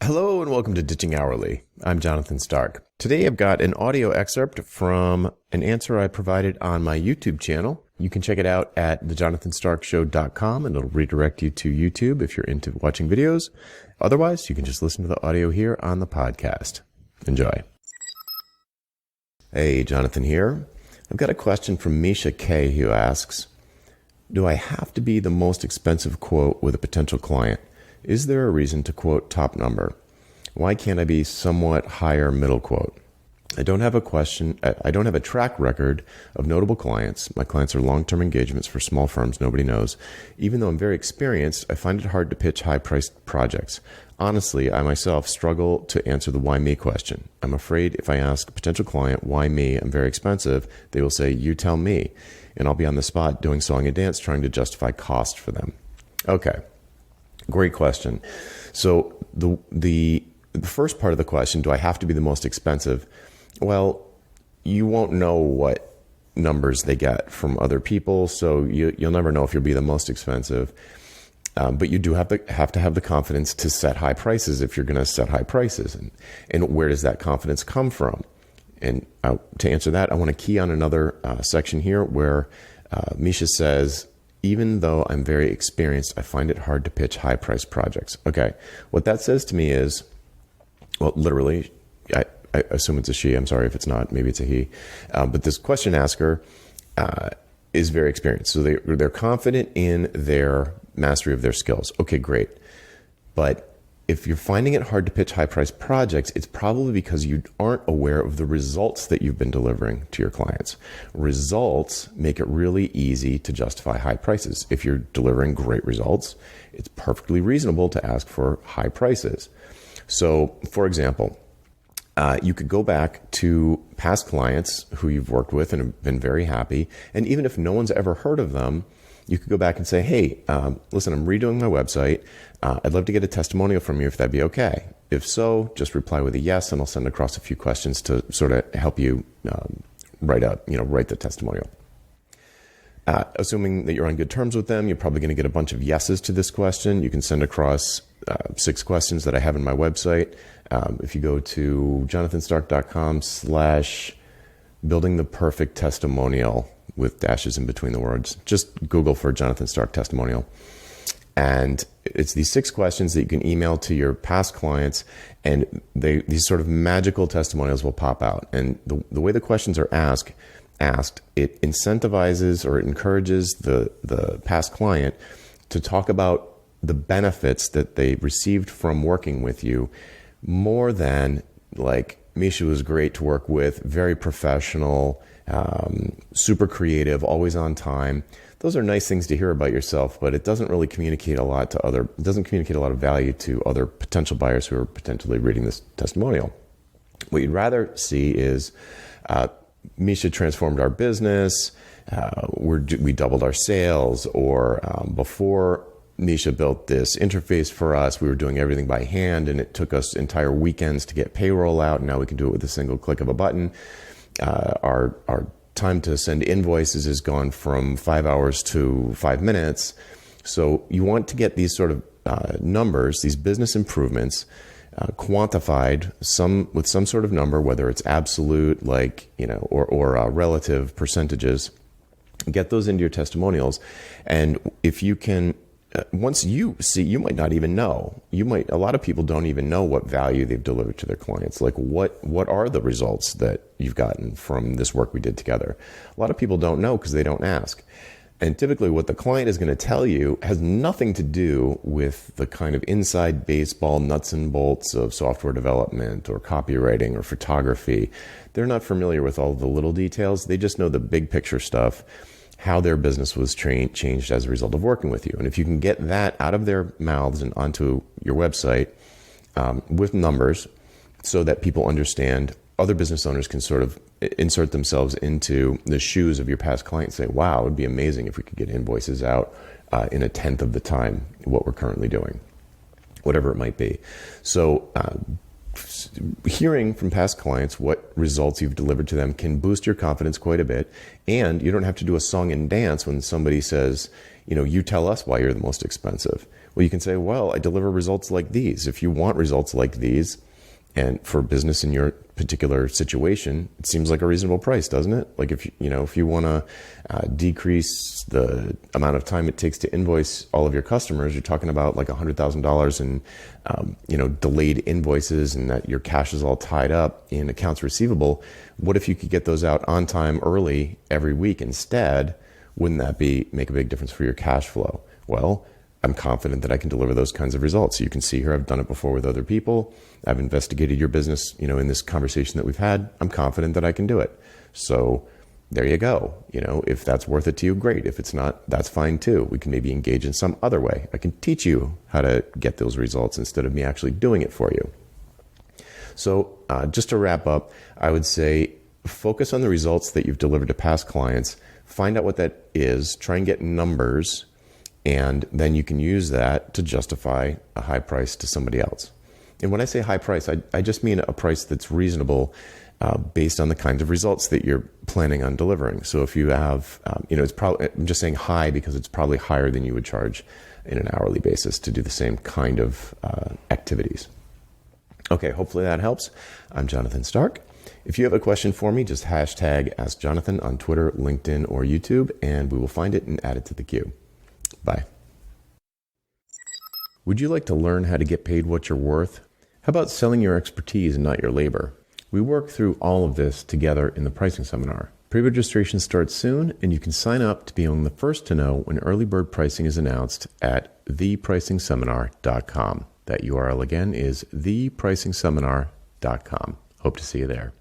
Hello and welcome to Ditching Hourly. I'm Jonathan Stark. Today I've got an audio excerpt from an answer I provided on my YouTube channel. You can check it out at thejonathanstarkshow.com and it'll redirect you to YouTube if you're into watching videos. Otherwise, you can just listen to the audio here on the podcast. Enjoy. Hey, Jonathan here. I've got a question from Misha K who asks, do I have to be the most expensive quote with a potential client? Is there a reason to quote top number? Why can't I be somewhat higher middle quote? I don't have a track record of notable clients. My clients are long-term engagements for small firms nobody knows. Even though I'm very experienced, I find it hard to pitch high-priced projects. Honestly, I myself struggle to answer the why me question. I'm afraid if I ask a potential client, why me, I'm very expensive, they will say, you tell me. And I'll be on the spot doing song and dance trying to justify cost for them. Okay. Great question. So the first part of the question, do I have to be the most expensive? Well, you won't know what numbers they get from other people, so you'll never know if you'll be the most expensive. But you do have to have the confidence to set high prices if you're going to set high prices. And where does that confidence come from? And to answer that, I want to key on another section here where Misha says, even though I'm very experienced, I find it hard to pitch high-priced projects. Okay, what that says to me is, well, literally, I assume it's a she. I'm sorry if it's not. Maybe it's a he. But this question asker is very experienced. So they're confident in their mastery of their skills. Okay, great. But if you're finding it hard to pitch high-priced projects, it's probably because you aren't aware of the results that you've been delivering to your clients. Results make it really easy to justify high prices. If you're delivering great results, it's perfectly reasonable to ask for high prices. So, for example, you could go back to past clients who you've worked with and have been very happy, and even if no one's ever heard of them, you could go back and say, hey, listen, I'm redoing my website. I'd love to get a testimonial from you if that'd be okay. If so, just reply with a yes, and I'll send across a few questions to sort of help you write the testimonial. Assuming that you're on good terms with them, you're probably going to get a bunch of yeses to this question. You can send across 6 questions that I have in my website. If you go to jonathanstark.com/building the perfect testimonial, with dashes in between the words. Just Google for Jonathan Stark testimonial. And it's these 6 questions that you can email to your past clients, and these sort of magical testimonials will pop out. And the way the questions are asked, it incentivizes or it encourages the past client to talk about the benefits that they received from working with you more than like, Misha was great to work with, very professional, super creative, always on time. Those are nice things to hear about yourself, but it doesn't really communicate a lot of value to other potential buyers who are potentially reading this testimonial. What you'd rather see is, Misha transformed our business, we doubled our sales, or before Misha built this interface for us, we were doing everything by hand and it took us entire weekends to get payroll out, and now we can do it with a single click of a button. Our time to send invoices has gone from 5 hours to 5 minutes. So you want to get these sort of numbers, these business improvements, quantified with some sort of number, whether it's absolute, or relative percentages. Get those into your testimonials, and if you can. Once you see, you might not even know. A lot of people don't even know what value they've delivered to their clients. Like what are the results that you've gotten from this work we did together? A lot of people don't know because they don't ask. And typically what the client is going to tell you has nothing to do with the kind of inside baseball nuts and bolts of software development or copywriting or photography. They're not familiar with all the little details. They just know the big picture stuff, how their business was changed as a result of working with you. And if you can get that out of their mouths and onto your website with numbers so that people understand, other business owners can sort of insert themselves into the shoes of your past client and say, wow, it would be amazing if we could get invoices out in 1/10 of the time what we're currently doing, whatever it might be. So hearing from past clients what results you've delivered to them can boost your confidence quite a bit. And you don't have to do a song and dance when somebody says, you tell us why you're the most expensive. Well, you can say, well, I deliver results like these. If you want results like these, and for business in your particular situation, it seems like a reasonable price, doesn't it? Like if you want to decrease the amount of time it takes to invoice all of your customers, you're talking about like $100,000 in delayed invoices, and that your cash is all tied up in accounts receivable. What if you could get those out on time, early, every week instead? Wouldn't that make a big difference for your cash flow? Well, I'm confident that I can deliver those kinds of results. You can see here, I've done it before with other people. I've investigated your business, in this conversation that we've had. I'm confident that I can do it. So there you go. If that's worth it to you, great. If it's not, that's fine too. We can maybe engage in some other way. I can teach you how to get those results instead of me actually doing it for you. So just to wrap up, I would say focus on the results that you've delivered to past clients. Find out what that is. Try and get numbers. And then you can use that to justify a high price to somebody else. And when I say high price, I just mean a price that's reasonable based on the kinds of results that you're planning on delivering. So if you have, it's probably, I'm just saying high because it's probably higher than you would charge in an hourly basis to do the same kind of activities. Okay, hopefully that helps. I'm Jonathan Stark. If you have a question for me, just hashtag AskJonathan on Twitter, LinkedIn, or YouTube, and we will find it and add it to the queue. Bye. Would you like to learn how to get paid what you're worth? How about selling your expertise and not your labor? We work through all of this together in the pricing seminar. Pre-registration starts soon, and you can sign up to be among the first to know when early bird pricing is announced at thepricingseminar.com. That URL again is thepricingseminar.com. Hope to see you there.